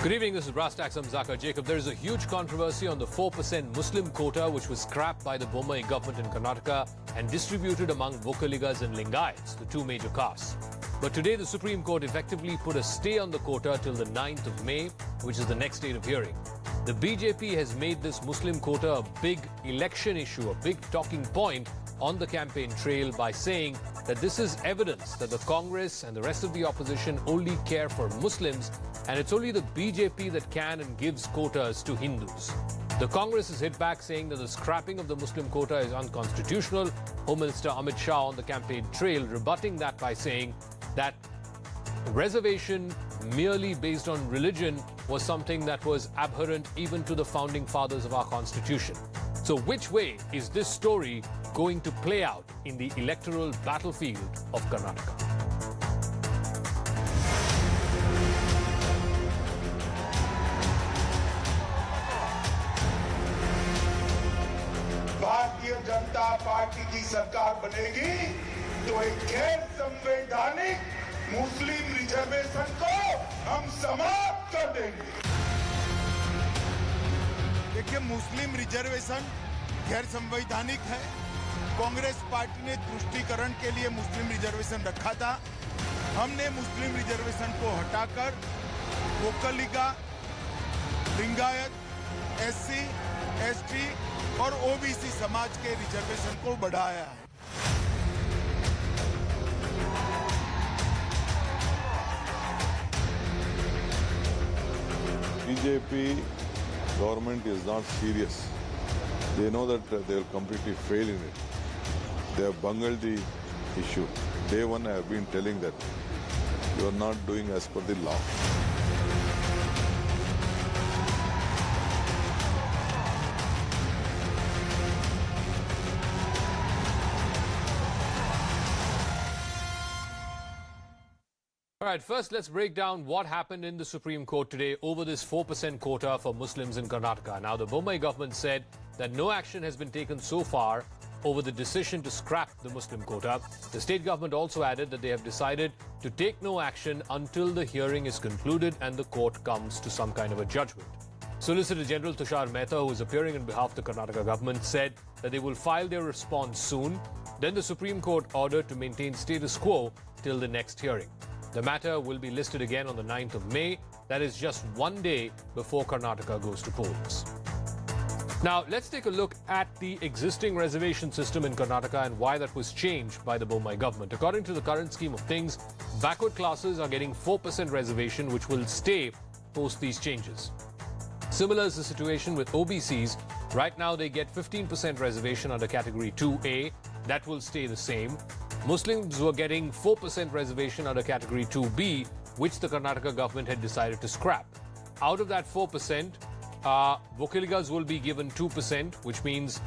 Good evening, this is Brass Tacks. I'm Zakir Jacob. There is a huge controversy on the 4% Muslim quota which was scrapped by the Bommai government in Karnataka and distributed among Vokkaligas and Lingayats, the two major castes. But today the Supreme Court effectively put a stay on the quota till the 9th of May, which is the next date of hearing. The BJP has made this Muslim quota a big election issue, a big talking point on the campaign trail by saying that this is evidence that the Congress and the rest of the opposition only care for Muslims, and it's only the BJP that can and gives quotas to Hindus. The Congress has hit back saying that the scrapping of the Muslim quota is unconstitutional. Home Minister Amit Shah on the campaign trail rebutting that by saying that reservation merely based on religion was something that was abhorrent even to the founding fathers of our constitution. So which way is this story going to play out in the electoral battlefield of Karnataka? Bharatiya Janata party की सरकार बनेगी तो एक गैर संवैधानिक मुस्लिम reservation को हम समाप्त कर देंगे। देखिए, मुस्लिम रिजर्वेशन गैर संवैधानिक है। कांग्रेस पार्टी ने तुष्टीकरण के लिए मुस्लिम रिजर्वेशन रखा था। हमने मुस्लिम रिजर्वेशन को हटाकर वोक्कलिगा, लिंगायत, एससी, एसटी और ओबीसी समाज के रिजर्वेशन को बढ़ाया है। BJP government is not serious. They know that they will completely fail in it. They have bungled the issue. Day one I have been telling that you are not doing as per the law. All right, first let's break down what happened in the Supreme Court today over this 4% quota for Muslims in Karnataka. Now, the Bommai government said that no action has been taken so far over the decision to scrap the Muslim quota. The state government also added that they have decided to take no action until the hearing is concluded and the court comes to some kind of a judgment. Solicitor-General Tushar Mehta, who is appearing on behalf of the Karnataka government, said that they will file their response soon. Then the Supreme Court ordered to maintain status quo till the next hearing. The matter will be listed again on the 9th of May. That is just one day before Karnataka goes to polls. Now, let's take a look at the existing reservation system in Karnataka and why that was changed by the Bommai government. According to the current scheme of things, backward classes are getting 4% reservation, which will stay post these changes. Similar is the situation with OBCs. Right now, they get 15% reservation under Category 2A. That will stay the same. Muslims were getting 4% reservation under Category 2B, which the Karnataka government had decided to scrap. Out of that 4%, Vokkaligas will be given 2%, which means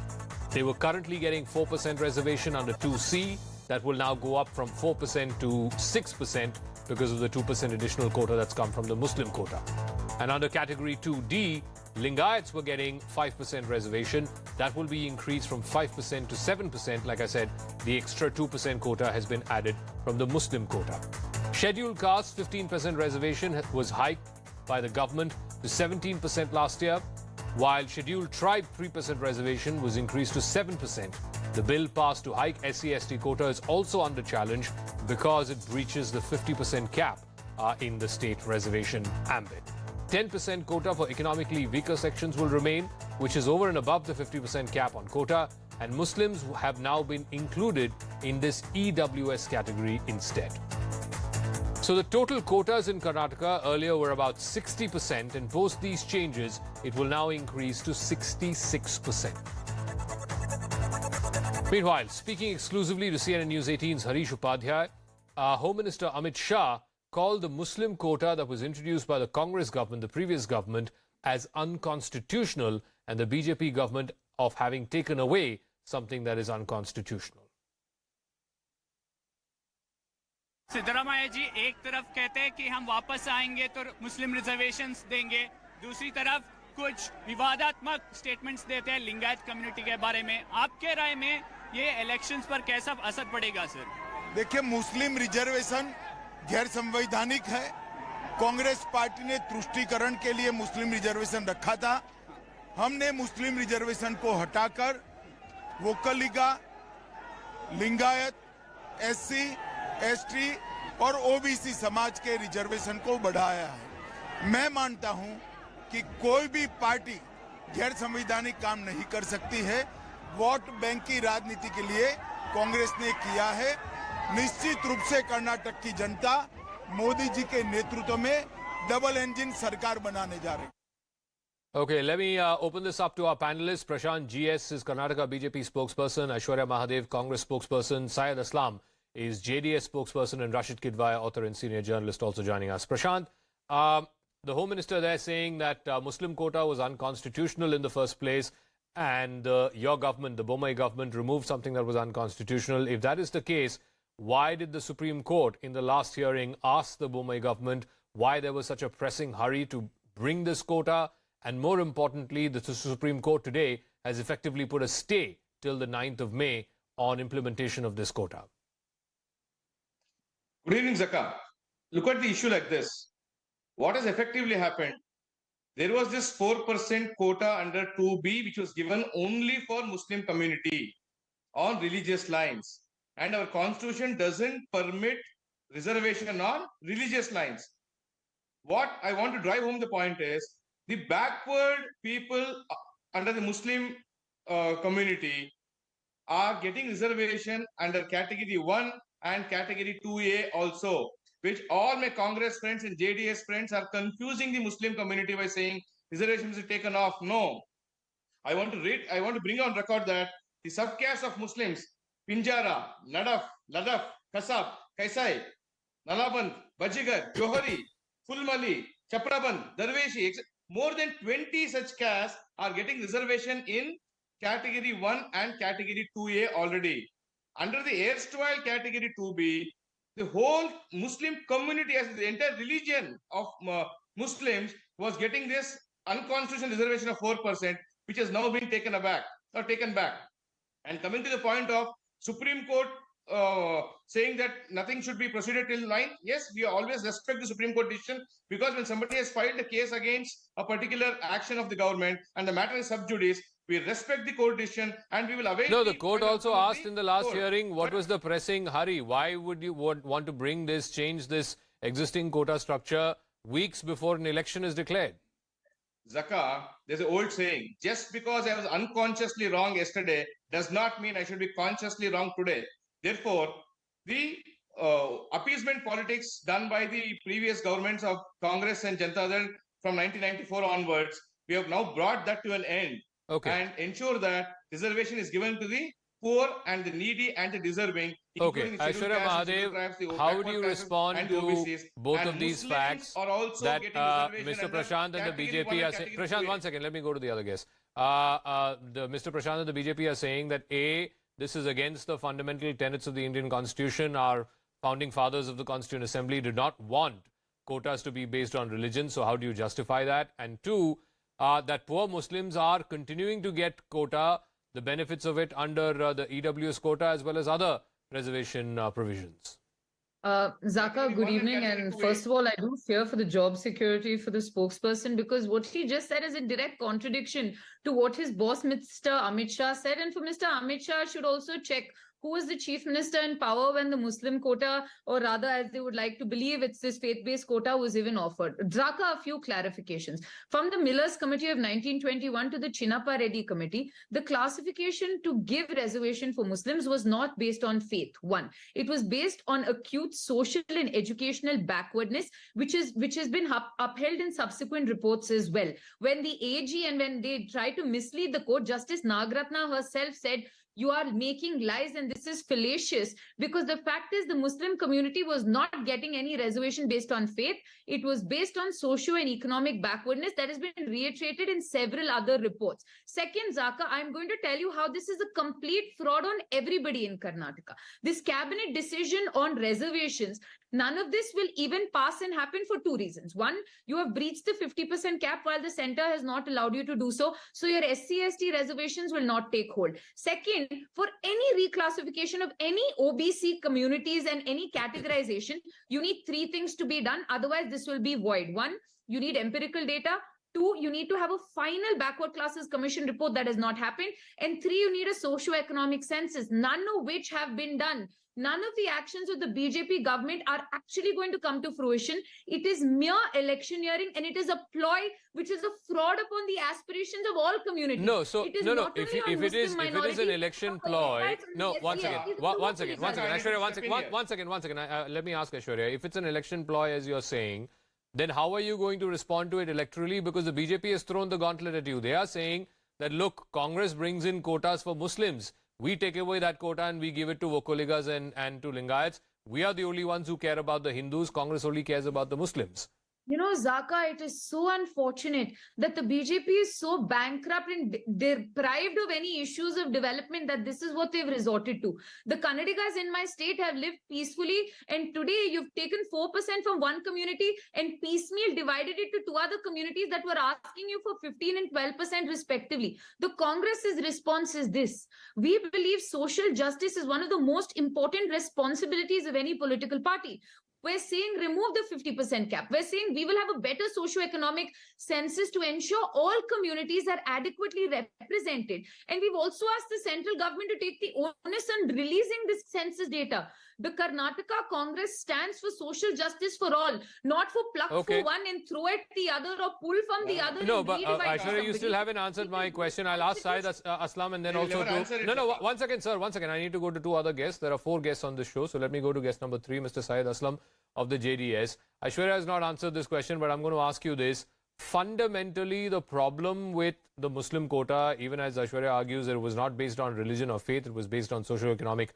they were currently getting 4% reservation under 2C. That will now go up from 4% to 6% because of the 2% additional quota that's come from the Muslim quota. And under Category 2D, Lingayats were getting 5% reservation. That will be increased from 5% to 7%. Like I said, the extra 2% quota has been added from the Muslim quota. Scheduled castes, 15% reservation was hiked by the government to 17% last year, while scheduled tribe 3% reservation was increased to 7%. The bill passed to hike SC/ST quota is also under challenge because it breaches the 50% cap in the state reservation ambit. 10% quota for economically weaker sections will remain, which is over and above the 50% cap on quota, and Muslims have now been included in this EWS category instead. So the total quotas in Karnataka earlier were about 60%, and post these changes, it will now increase to 66%. Meanwhile, speaking exclusively to CNN News 18's Harish Upadhyay, Home Minister Amit Shah called the Muslim quota that was introduced by the Congress government, the previous government, as unconstitutional, and the BJP government of having taken away something that is unconstitutional. Siddaramaiah जी एक तरफ कहते हैं कि हम वापस आएंगे तो मुस्लिम reservations देंगे, दूसरी तरफ कुछ विवादात्मक स्टेटमेंट्स देते हैं लिंगायत कम्युनिटी के बारे में। आपके राय में ये इलेक्शंस पर कैसा असर पड़ेगा सर? देखिए, मुस्लिम रिजर्वेशन गैर संवैधानिक है। कांग्रेस पार्टी ने तुष्टीकरण के लिए मुस्लिम रिजर्वेशन रखा था। हमने मुस्लिम रिजर्वेशन को हटाकर vocal Liga, Lingayat, SC, ST और ओबीसी समाज के रिजर्वेशन को बढ़ाया है। मैं मानता हूं कि कोई भी पार्टी गैर संवैधानिक काम नहीं कर सकती है। वोट बैंक की राजनीति के लिए कांग्रेस ने किया है। निश्चित रूप से कर्नाटक की जनता मोदी जी के नेतृत्व में डबल इंजन सरकार बनाने जा रही है। Okay, let me open this up to our panelists. Prashant GS is Karnataka BJP spokesperson, Aishwarya Mahadev, Congress spokesperson, Syed Aslam is JDS spokesperson, and Rashid Kidwai, author and senior journalist, also joining us. Prashant, the Home Minister there saying that Muslim quota was unconstitutional in the first place, and your government, the Bommai government, removed something that was unconstitutional. If that is the case, why did the Supreme Court in the last hearing ask the Bommai government why there was such a pressing hurry to bring this quota? And more importantly, the Supreme Court today has effectively put a stay till the 9th of May on implementation of this quota. Good evening, Zaka. Look at the issue like this. What has effectively happened? There was this 4% quota under 2B, which was given only for Muslim community on religious lines. And our constitution doesn't permit reservation on religious lines. What I want to drive home the point is, the backward people under the Muslim community are getting reservation under category 1 and category 2A also, which all my Congress friends and JDS friends are confusing the Muslim community by saying reservations are taken off. No. I want to bring on record that the subcaste of Muslims, Pinjara, Nadaf, Ladaf, Kasab, Kaisai, Nalaband, Bajigar, Johari, Fulmali, Chapraband, Darveshi, more than 20 such castes are getting reservation in category 1 and category 2A already. Under the erstwhile category 2B, the whole Muslim community, as the entire religion of Muslims, was getting this unconstitutional reservation of 4%, which has now been taken back. And coming to the point of Supreme Court saying that nothing should be proceeded till 9, yes, we always respect the Supreme Court decision, because when somebody has filed a case against a particular action of the government and the matter is sub judice, we respect the court decision and we will await. No, the court also asked in the last hearing what was the pressing hurry. Why would you want to bring this, change this existing quota structure weeks before an election is declared? Zaka, there's an old saying, just because I was unconsciously wrong yesterday does not mean I should be consciously wrong today. Therefore, the appeasement politics done by the previous governments of Congress and Janata Dal from 1994 onwards, we have now brought that to an end. Okay. And ensure that reservation is given to the poor and the needy and the deserving. Okay, Aishwarya Mahadev, how do you respond to both of these facts that Mr. Prashant and the BJP are saying? Prashant, 1 second, let me go to the other guest. Mr. Prashant and the BJP are saying that A, this is against the fundamental tenets of the Indian Constitution. Our founding fathers of the Constituent Assembly did not want quotas to be based on religion. So how do you justify that? And 2, that poor Muslims are continuing to get quota, the benefits of it under the EWS quota as well as other reservation provisions. Zaka, good evening. And first of all, I do fear for the job security for the spokesperson, because what he just said is in direct contradiction to what his boss, Mr. Amit Shah, said. And for Mr. Amit Shah should also check who was the chief minister in power when the Muslim quota, or rather, as they would like to believe, it's this faith-based quota, was even offered. Zaka, a few clarifications. From the Millers Committee of 1921 to the Chinnappa Reddy Committee, the classification to give reservation for Muslims was not based on faith. 1, it was based on acute social and educational backwardness, which has been upheld in subsequent reports as well. When the AG and when they tried to mislead the court, Justice Nagratna herself said, you are making lies and this is fallacious, because the fact is the Muslim community was not getting any reservation based on faith. It was based on socio and economic backwardness that has been reiterated in several other reports. Second, Zaka, I'm going to tell you how this is a complete fraud on everybody in Karnataka. This cabinet decision on reservations None of this will even pass and happen for two reasons. One, you have breached the 50% cap while the center has not allowed you to do so. So your SC/ST reservations will not take hold. Second, for any reclassification of any OBC communities and any categorization, you need three things to be done. Otherwise, this will be void. One, you need empirical data. Two, you need to have a final backward classes commission report that has not happened. And three, you need a socio-economic census, none of which have been done. None of the actions of the BJP government are actually going to come to fruition. It is mere electioneering, and it is a ploy which is a fraud upon the aspirations of all communities. No, so It is no. not If only on it is Muslim an election minorities, ploy, but no. yes, Once yes, again, it is once again, globally Aishwarya, done. once again. Let me ask Aishwarya. If it's an election ploy, as you're saying, then how are you going to respond to it electorally? Because the BJP has thrown the gauntlet at you. They are saying that, look, Congress brings in quotas for Muslims. We take away that quota and we give it to Vokoligas and to Lingayats. We are the only ones who care about the Hindus. Congress only cares about the Muslims. You know, Zaka, it is so unfortunate that the BJP is so bankrupt and deprived of any issues of development that this is what they've resorted to. The Kannadigas in my state have lived peacefully, and today you've taken 4% from one community and piecemeal divided it to two other communities that were asking you for 15 and 12% respectively. The Congress's response is this: we believe social justice is one of the most important responsibilities of any political party. We're saying remove the 50% cap. We're saying we will have a better socio-economic census to ensure all communities are adequately represented. And we've also asked the central government to take the onus on releasing this census data. The Karnataka Congress stands for social justice for all, not for pluck Okay. for one and throw at the other or pull from the other. No, and but redivide Aishwarya, you somebody. still haven't answered my question. I'll ask Syed Aslam and then You will also never answer to... it, No, Zaka. one second, sir. One second. I need to go to two other guests. There are 4 guests on this show. So let me go to guest number 3, Mr. Syed Aslam of the JDS. Aishwarya has not answered this question, but I'm going to ask you this. Fundamentally, the problem with the Muslim quota, even as Aishwarya argues, it was not based on religion or faith. It was based on socio-economic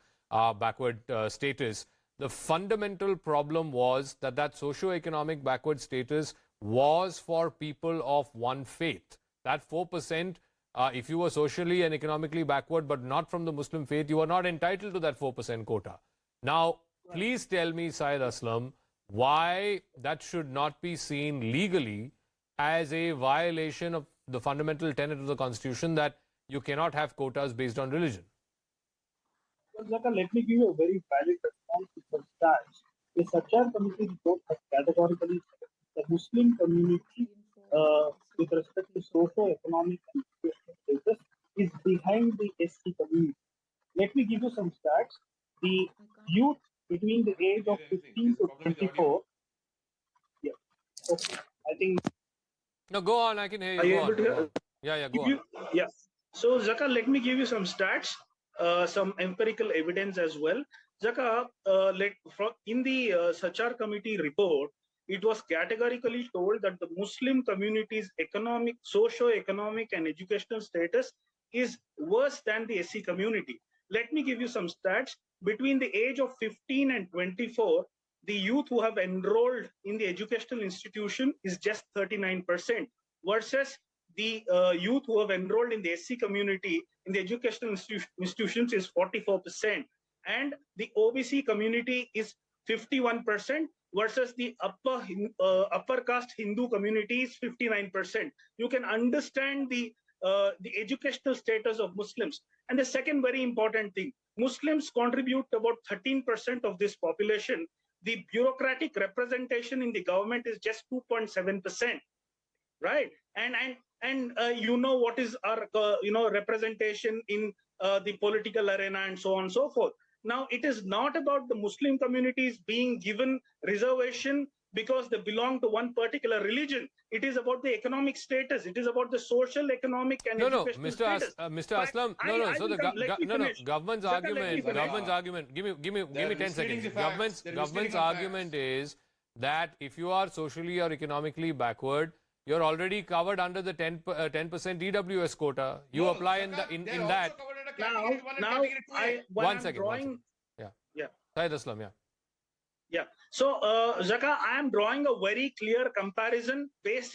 backward status. The fundamental problem was that socio-economic backward status was for people of one faith. That 4%, if you were socially and economically backward but not from the Muslim faith, you are not entitled to that 4% quota. Now, please tell me, Syed Aslam, why that should not be seen legally as a violation of the fundamental tenet of the Constitution that you cannot have quotas based on religion. Well, Zaka, let me give you a very valid response to the stance. The Sachar committee report has categorically said the Muslim community, with respect to socio-economic and educational status, is behind the SC community. Let me give you some stats. The youth between the age of 15 to 24. Yeah. Okay. I think. No, go on. I can hear you. Are you Go able on, to go hear? on. Yeah, go on. Yeah. So, Zaka, let me give you some stats, some empirical evidence as well. Zaka, in the Sachar committee report, it was categorically told that the Muslim community's economic, socio-economic and educational status is worse than the SC community. Let me give you some stats. Between the age of 15 and 24, the youth who have enrolled in the educational institution is just 39%, versus the youth who have enrolled in the SC community in the educational institutions is 44%. And the OBC community is 51%, versus the upper caste Hindu community is 59%. You can understand the educational status of Muslims. And the second very important thing, Muslims contribute about 13% of this population. The bureaucratic representation in the government is just 2.7%, right? And you know what is our representation in the political arena and so on and so forth. Now, it is not about the Muslim communities being given reservation because they belong to one particular religion. It is about the economic status. It is about the social, economic, and educational status. Mr. Aslam, so the government's argument. Give me 10 seconds. Government's argument is that if you are socially or economically backward, you're already covered under the 10% EWS quota. You apply in that. One second. Yeah. Syed Aslam, yeah. Yeah. So, Zaka, I am drawing a very clear comparison based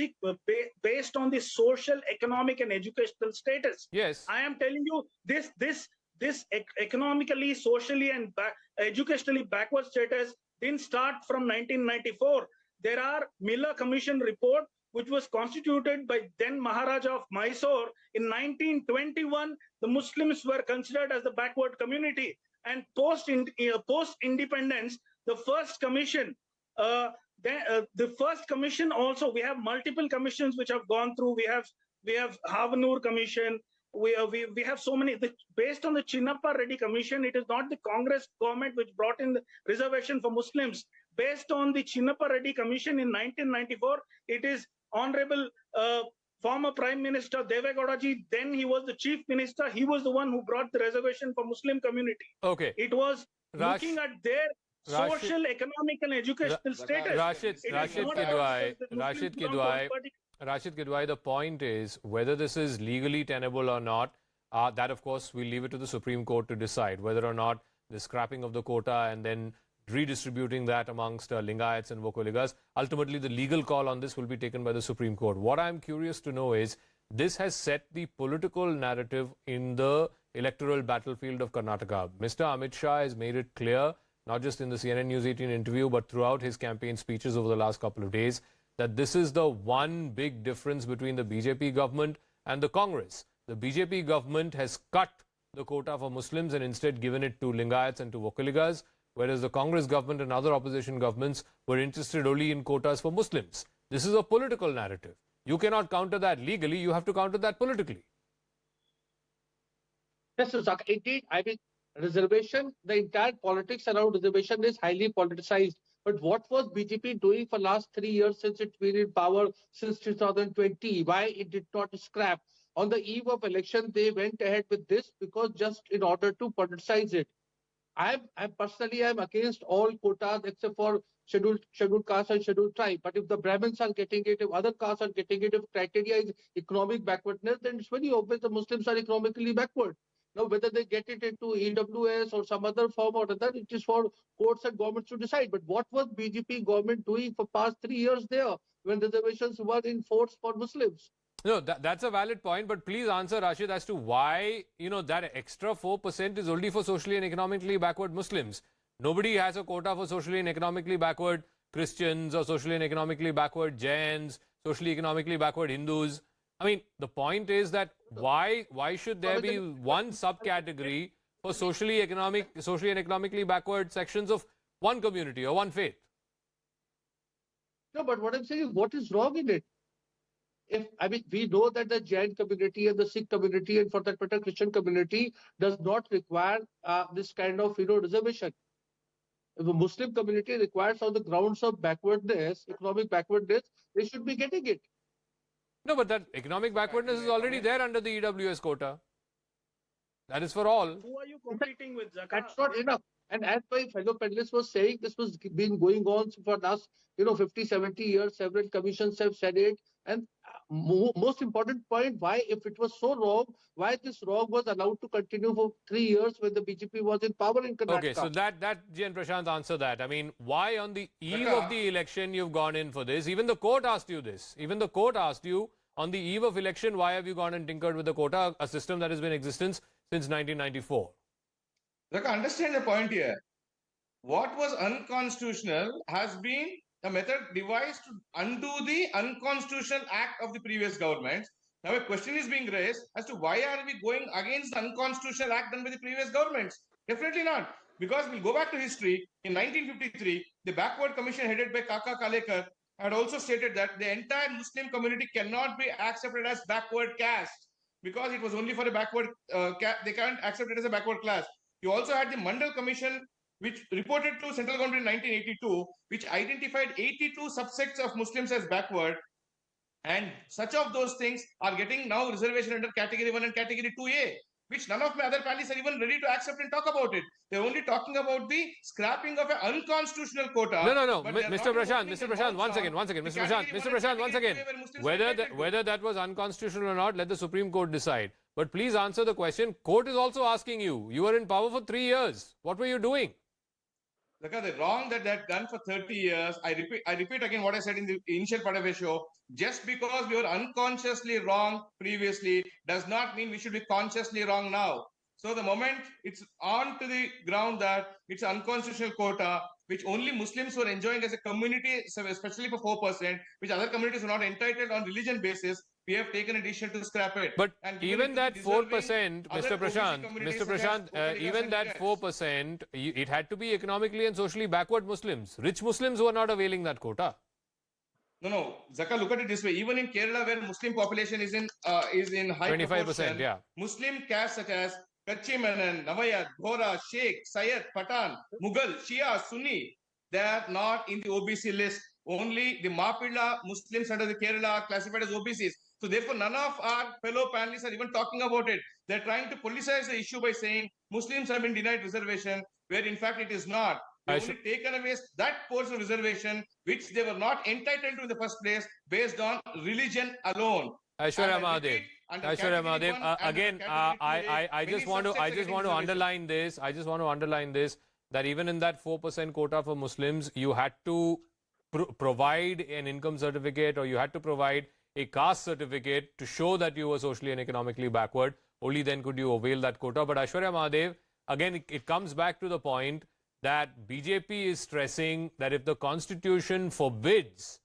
on the social, economic, and educational status. Yes. I am telling you this economically, socially, and educationally backward status didn't start from 1994. There are Miller Commission report, which was constituted by then Maharaja of Mysore in 1921. The Muslims were considered as the backward community, and post independence, the first commission. The first commission also, we have multiple commissions which have gone through. We have Havanur Commission. We have so many. Based on the Chinnappa Reddy Commission, it is not the Congress government which brought in the reservation for Muslims. Based on the Chinnappa Reddy Commission in 1994, it is Honorable former Prime Minister Devegowdaji. Then he was the Chief Minister. He was the one who brought the reservation for Muslim community. Okay. It was looking at their social, economic, and educational status. Rashid Kidwai, the point is whether this is legally tenable or not, that of course we'll leave it to the Supreme Court to decide whether or not the scrapping of the quota and then redistributing that amongst Lingayats and Vokoligas. Ultimately, the legal call on this will be taken by the Supreme Court. What I'm curious to know is, this has set the political narrative in the electoral battlefield of Karnataka. Mr. Amit Shah has made it clear, not just in the CNN News 18 interview, but throughout his campaign speeches over the last couple of days, that this is the one big difference between the BJP government and the Congress. The BJP government has cut the quota for Muslims and instead given it to Lingayats and to Vokoligas, whereas the Congress government and other opposition governments were interested only in quotas for Muslims. This is a political narrative. You cannot counter that legally, you have to counter that politically. Yes, Zaka, indeed, I mean, reservation, the entire politics around reservation is highly politicized. But what was BJP doing for last 3 years since it's been in power since 2020? Why it did not scrap? On the eve of election, they went ahead with this because just in order to politicize it. I personally am against all quotas except for scheduled caste and scheduled tribe. But if the Brahmins are getting it, if other castes are getting it, if criteria is economic backwardness, then it's very obvious the Muslims are economically backward. Now, whether they get it into EWS or some other form or other, it is for courts and governments to decide. But what was BJP government doing for past 3 years there when reservations were in force for Muslims? No, that's a valid point, but please answer, Rashid, as to why, that extra 4% is only for socially and economically backward Muslims. Nobody has a quota for socially and economically backward Christians or socially and economically backward Jains, socially economically backward Hindus. I mean, the point is that why should there be one subcategory for socially and economically backward sections of one community or one faith? No, but what I'm saying is, what is wrong in it? We know that the Jain community and the Sikh community and for that matter Christian community does not require this kind of reservation. If a Muslim community requires on the grounds of backwardness, economic backwardness, they should be getting it. No, but that economic backwardness is already there under the EWS quota. That is for all. Who are you competing with, Zaka? That's not enough. And as my fellow panelist was saying, this was been going on for last 50, 70 years. Several commissions have said it. And most important point, why, if it was so wrong, why this wrong was allowed to continue for 3 years when the BJP was in power in Karnataka? Okay, so that G. and Prashant answer that. I mean, why on the eve of the election you've gone in for this? Even the court asked you this. Even the court asked you, on the eve of election, why have you gone and tinkered with the quota, a system that has been in existence since 1994? Look, understand the point here. What was unconstitutional has been a method devised to undo the unconstitutional act of the previous government. Now a question is being raised as to why are we going against the unconstitutional act done by the previous governments? Definitely not. Because we'll go back to history. In 1953, the Backward Commission headed by Kaka Kalekar had also stated that the entire Muslim community cannot be accepted as backward caste because it was only for a backward they can't accept it as a backward class. You also had the Mandal Commission, which reported to central government in 1982, which identified 82 subsects of Muslims as backward, and such of those things are getting now reservation under category 1 and category 2A, which none of my other panelists are even ready to accept and talk about it. They're only talking about the scrapping of an unconstitutional quota. No. Mr. Prashant, once again. Mr. Prashant, once again. Whether that was unconstitutional or not, let the Supreme Court decide. But please answer the question. Court is also asking you. You were in power for 3 years. What were you doing? Look at the wrong that they had done for 30 years. I repeat again what I said in the initial part of the show. Just because we were unconsciously wrong previously does not mean we should be consciously wrong now. So the moment it's on to the ground that it's unconstitutional quota, which only Muslims were enjoying as a community, so especially for 4%, which other communities were not entitled on religion basis, we have taken a decision to scrap it. But And given even it to that the 4%, other Mr. OBC Prashant, communities Mr. such as Prashant, Kokaligas even and that Lingayats. 4%, it had to be economically and socially backward Muslims. Rich Muslims were not availing that quota. No, Zaka, look at it this way. Even in Kerala, where Muslim population is in high 25%, proportion, yeah. Muslim castes such as Kachi Menon, Navayat, Bhora, Sheikh, Syed, Pathan, Mughal, Shia, Sunni, they are not in the OBC list. Only the Mapilla Muslims under the Kerala are classified as OBCs. So therefore, none of our fellow panelists are even talking about it. They're trying to politicize the issue by saying Muslims have been denied reservation, where in fact it is not. They only taken away that portion of reservation which they were not entitled to in the first place based on religion alone. Aishwarya Mahadev. Aishwarya Mahadev. Again, I just want to underline this. I just want to underline this, that even in that 4% quota for Muslims, you had to provide an income certificate, or you had to provide a caste certificate to show that you were socially and economically backward. Only then could you avail that quota. But Aishwarya Mahadev, again, it comes back to the point that BJP is stressing that if the constitution forbids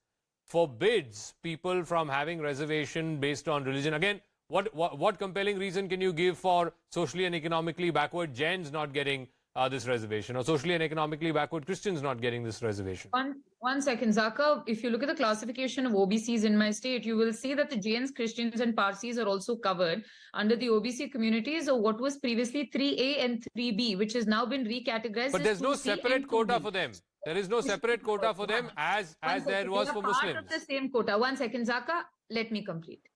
people from having reservation based on religion, again, what compelling reason can you give for socially and economically backward Jains not getting this reservation, or socially and economically backward Christians not getting this reservation? One second, Zaka. If you look at the classification of OBCs in my state, you will see that the Jains, Christians and Parsis are also covered under the OBC communities of what was previously 3A and 3B, which has now been recategorized. But there's no separate quota for them. There is no separate quota for them as there was for Muslims. Part of the same quota. 1 second, Zaka. Let me complete.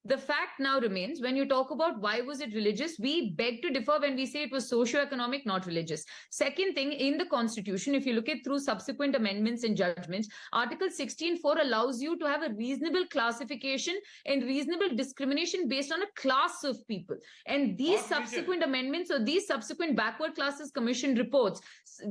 The fact now remains, when you talk about why was it religious, we beg to differ when we say it was socio-economic, not religious. Second thing, in the constitution, if you look at through subsequent amendments and judgments, Article 16(4) allows you to have a reasonable classification and reasonable discrimination based on a class of people. And these subsequent amendments or these subsequent backward classes commission reports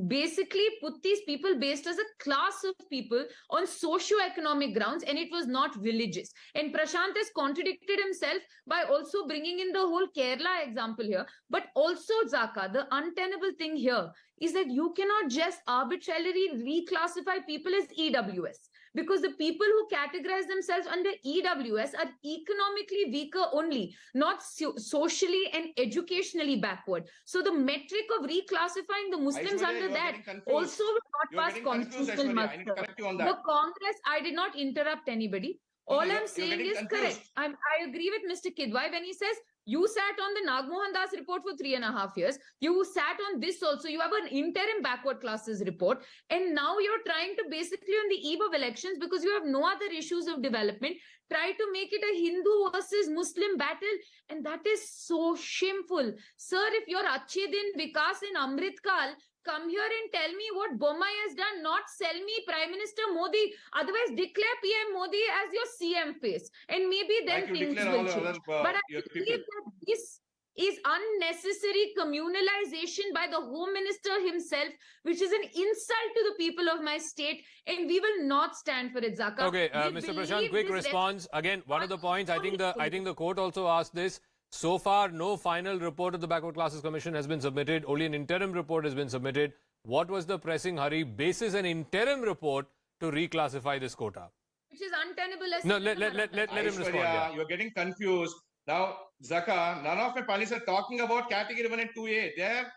basically put these people based as a class of people on socio-economic grounds, and it was not religious. And Prashant has contradicted himself by also bringing in the whole Kerala example here. But also, Zaka, the untenable thing here is that you cannot just arbitrarily reclassify people as EWS, because the people who categorize themselves under EWS are economically weaker only, not socially and educationally backward. So the metric of reclassifying the Muslims under that also will not pass constitutional muster. The Congress, I did not interrupt anybody. All I'm saying is correct. I agree with Mr. Kidwai when he says you sat on the Nagmohan Das report for 3.5 years. You sat on this also. You have an interim backward classes report. And now you're trying to basically on the eve of elections, because you have no other issues of development, try to make it a Hindu versus Muslim battle. And that is so shameful. Sir, if you're Achhe Din Vikas in Amritkal, come here and tell me what Bommai has done, not sell me Prime Minister Modi. Otherwise, declare PM Modi as your CM face. And maybe then things will change. But I believe that this is unnecessary communalization by the Home Minister himself, which is an insult to the people of my state. And we will not stand for it, Zaka. Okay, Mr. Prashant, quick response. Again, one of the points, I think the court also asked this. So far, no final report of the Backward Classes Commission has been submitted. Only an interim report has been submitted. What was the pressing hurry basis an interim report to reclassify this quota? Which is untenable. No, let him respond. Yeah. You're getting confused. Now, Zaka, none of my panelists are talking about category 1 and 2A. They're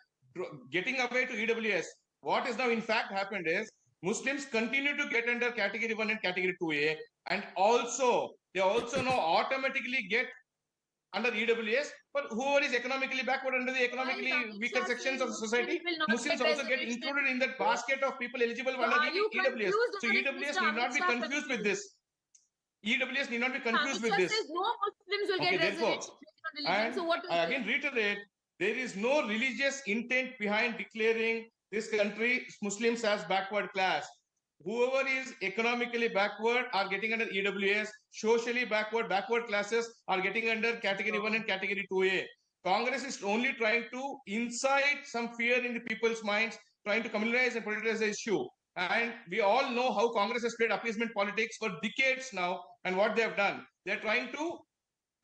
getting away to EWS. What is now in fact happened is Muslims continue to get under category 1 and category 2A. And also, they also now automatically get under EWS, but whoever is economically backward under the economically weaker sections of society, Muslims also get included in that basket of people eligible under the EWS. So EWS need not be confused with this. EWS need not be confused with this. No Muslims will get reservation. And so what I again reiterate, there is no religious intent behind declaring this country Muslims as backward class. Whoever is economically backward are getting under EWS, socially backward classes are getting under category 1 and category 2A. Congress is only trying to incite some fear in the people's minds, trying to communalize and politicize the issue. And we all know how Congress has played appeasement politics for decades now and what they have done. They're trying to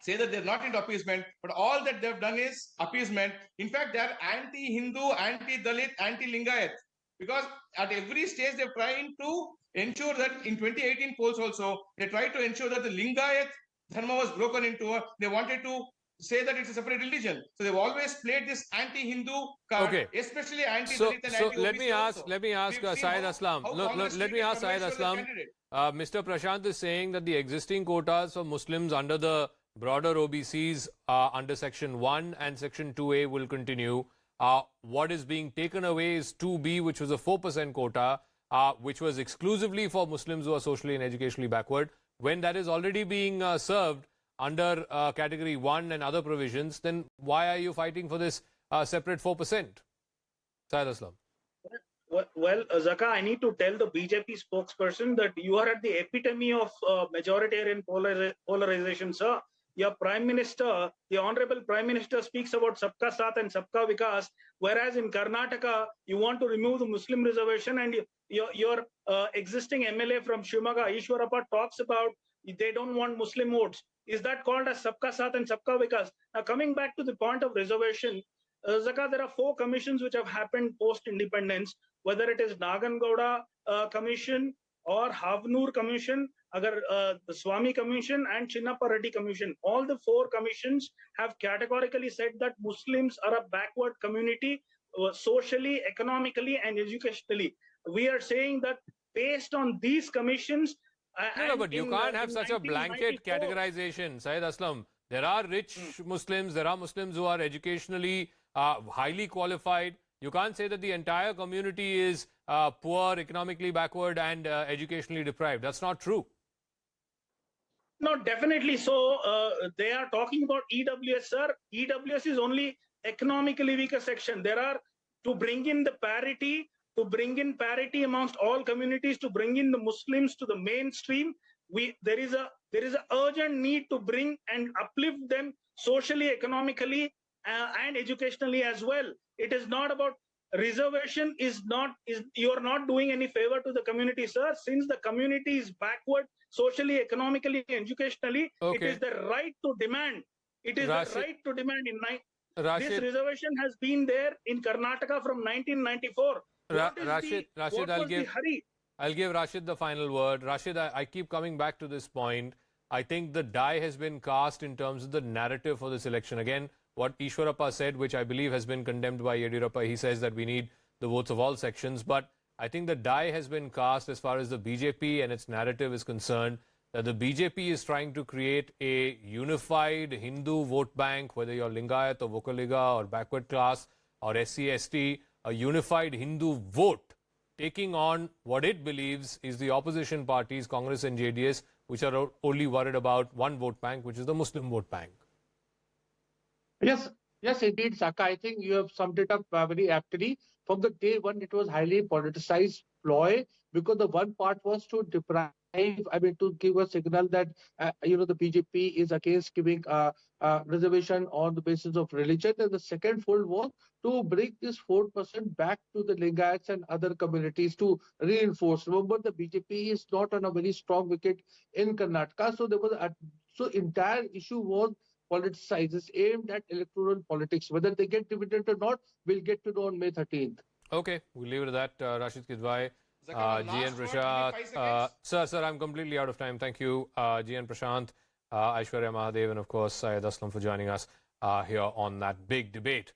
say that they're not into appeasement, but all that they've done is appeasement. In fact, they're anti-Hindu, anti-Dalit, anti-Lingayat. Because at every stage they're trying to ensure that in 2018 polls also, they tried to ensure that the Lingayat Dharma was broken into. They wanted to say that it's a separate religion. So they've always played this anti-Hindu card, Okay. especially anti-Dalit So, and so anti-OBC let me ask We've seen Syed how Aslam. Congress Let me treated ask Syed conventional Aslam. candidate. Mr. Prashant is saying that the existing quotas for Muslims under the broader OBCs under Section 1 and Section 2A will continue. What is being taken away is 2B, which was a 4% quota, which was exclusively for Muslims who are socially and educationally backward. When that is already being served under Category 1 and other provisions, then why are you fighting for this separate 4%? Syed Aslam. Well, Zaka, I need to tell the BJP spokesperson that you are at the epitome of majoritarian polarization, sir. Your Prime Minister, the Honorable Prime Minister, speaks about Sabka Saath and Sabka Vikas, whereas in Karnataka, you want to remove the Muslim reservation, and your existing MLA from Shivamogga, Ishwarappa, talks about they don't want Muslim votes. Is that called as Sabka Saath and Sabka Vikas? Now, coming back to the point of reservation, Zaka, there are 4 commissions which have happened post-independence, whether it is Nagangowda Commission or Havnur Commission, the Swami Commission and Chinnappa Reddy Commission. All the 4 commissions have categorically said that Muslims are a backward community socially, economically and educationally. We are saying that based on these commissions... No, but you can't have such a blanket categorization, Syed Aslam. There are rich Muslims, there are Muslims who are educationally highly qualified. You can't say that the entire community is poor, economically backward and educationally deprived. That's not true. No, definitely. So they are talking about EWS, sir. EWS is only economically weaker section. There are to bring in the parity, amongst all communities, to bring in the Muslims to the mainstream. There is a urgent need to bring and uplift them socially, economically, and educationally as well. It is not about reservation. You are not doing any favor to the community, sir. Since the community is backward socially, economically, educationally, it is the right to demand. It is the right to demand. This reservation has been there in Karnataka from 1994. Rashid, I'll give Rashid the final word. Rashid, I keep coming back to this point. I think the die has been cast in terms of the narrative for this election. Again, what Ishwarappa said, which I believe has been condemned by Yediyurappa, he says that we need the votes of all sections. But I think the die has been cast as far as the BJP and its narrative is concerned, that the BJP is trying to create a unified Hindu vote bank, whether you're Lingayat or Vokaliga or backward class or SC, ST, a unified Hindu vote, taking on what it believes is the opposition parties, Congress and JDS, which are only worried about one vote bank, which is the Muslim vote bank. Yes, indeed, Saka. I think you have summed it up very aptly. From the day one, it was highly politicized ploy, because the one part was to deprive, to give a signal that, the BJP is against giving reservation on the basis of religion. And the second fold was to bring this 4% back to the Lingayats and other communities to reinforce. Remember, the BJP is not on a very strong wicket in Karnataka. So there was entire issue was politicized. It's aimed at electoral politics. Whether they get dividend or not, we'll get to know on May 13th. Okay, we'll leave it at that. Rashid Kidwai, GN Prashant. Sir, I'm completely out of time. Thank you, GN Prashant, Aishwarya Mahadev, and of course, Syed Aslam for joining us here on that big debate.